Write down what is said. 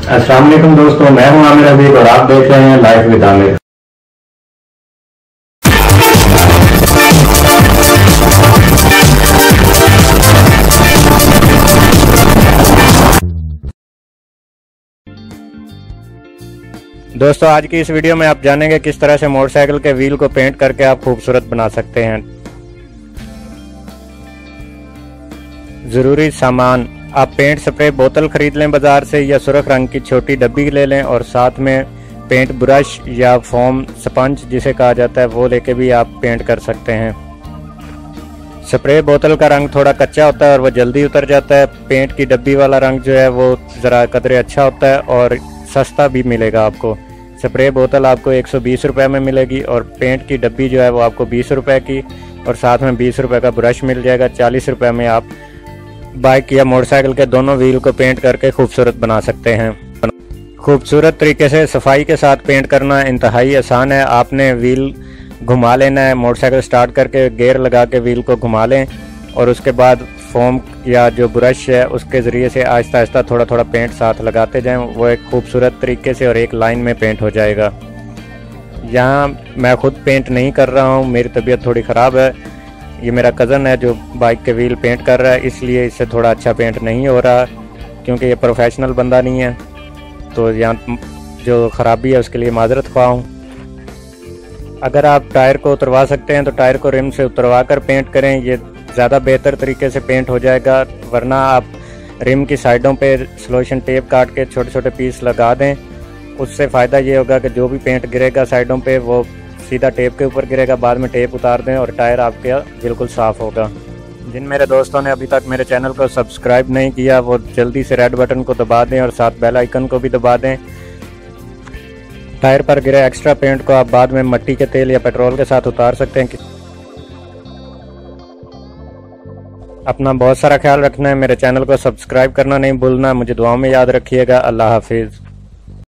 अस्सलाम वालेकुम दोस्तों, मैं हूं आमिर अबीद और आप देख रहे हैं लाइफ विद आमिर। दोस्तों आज की इस वीडियो में आप जानेंगे किस तरह से मोटरसाइकिल के व्हील को पेंट करके आप खूबसूरत बना सकते हैं। ज़रूरी सामान, आप पेंट स्प्रे बोतल खरीद लें बाज़ार से या सुर्ख रंग की छोटी डब्बी ले लें और साथ में पेंट ब्रश या फोम स्पंज जिसे कहा जाता है वो लेके भी आप पेंट कर सकते हैं। स्प्रे बोतल का रंग थोड़ा कच्चा होता है और वो जल्दी उतर जाता है। पेंट की डब्बी वाला रंग जो है वो ज़रा कदरे अच्छा होता है और सस्ता भी मिलेगा आपको। स्प्रे बोतल आपको 120 रुपये में मिलेगी और पेंट की डब्बी जो है वो आपको 20 रुपये की और साथ में 20 रुपये का ब्रश मिल जाएगा। 40 रुपये में आप बाइक या मोटरसाइकिल के दोनों व्हील को पेंट करके खूबसूरत बना सकते हैं। खूबसूरत तरीके से सफाई के साथ पेंट करना इंतहाई आसान है। आपने व्हील घुमा लेना है, मोटरसाइकिल स्टार्ट करके गियर लगा के व्हील को घुमा लें और उसके बाद फोम या जो ब्रश है उसके ज़रिए से आहिस्ता आहिस्ता थोड़ा थोड़ा पेंट साथ लगाते जाएं। वो एक खूबसूरत तरीके से और एक लाइन में पेंट हो जाएगा। यहाँ मैं खुद पेंट नहीं कर रहा हूँ, मेरी तबीयत थोड़ी ख़राब है। ये मेरा कज़न है जो बाइक के व्हील पेंट कर रहा है, इसलिए इससे थोड़ा अच्छा पेंट नहीं हो रहा क्योंकि ये प्रोफेशनल बंदा नहीं है। तो यहाँ जो ख़राबी है उसके लिए माजरत ख्वाह हूँ। अगर आप टायर को उतरवा सकते हैं तो टायर को रिम से उतरवा कर पेंट करें, ये ज़्यादा बेहतर तरीके से पेंट हो जाएगा। वरना आप रिम की साइडों पे सॉल्यूशन टेप काट के छोटे छोटे पीस लगा दें, उससे फ़ायदा ये होगा कि जो भी पेंट गिरेगा साइडों पे वो सीधा टेप के ऊपर गिरेगा। बाद में टेप उतार दें और टायर आपके बिल्कुल साफ़ होगा। जिन मेरे दोस्तों ने अभी तक मेरे चैनल को सब्सक्राइब नहीं किया वो जल्दी से रेड बटन को दबा दें और साथ बेल आइकन को भी दबा दें। टायर पर गिरे एक्स्ट्रा पेंट को आप बाद में मिट्टी के तेल या पेट्रोल के साथ उतार सकते हैं। अपना बहुत सारा ख्याल रखना है। मेरे चैनल को सब्सक्राइब करना नहीं भूलना। मुझे दुआओं में याद रखिएगा। अल्लाह हाफिज़।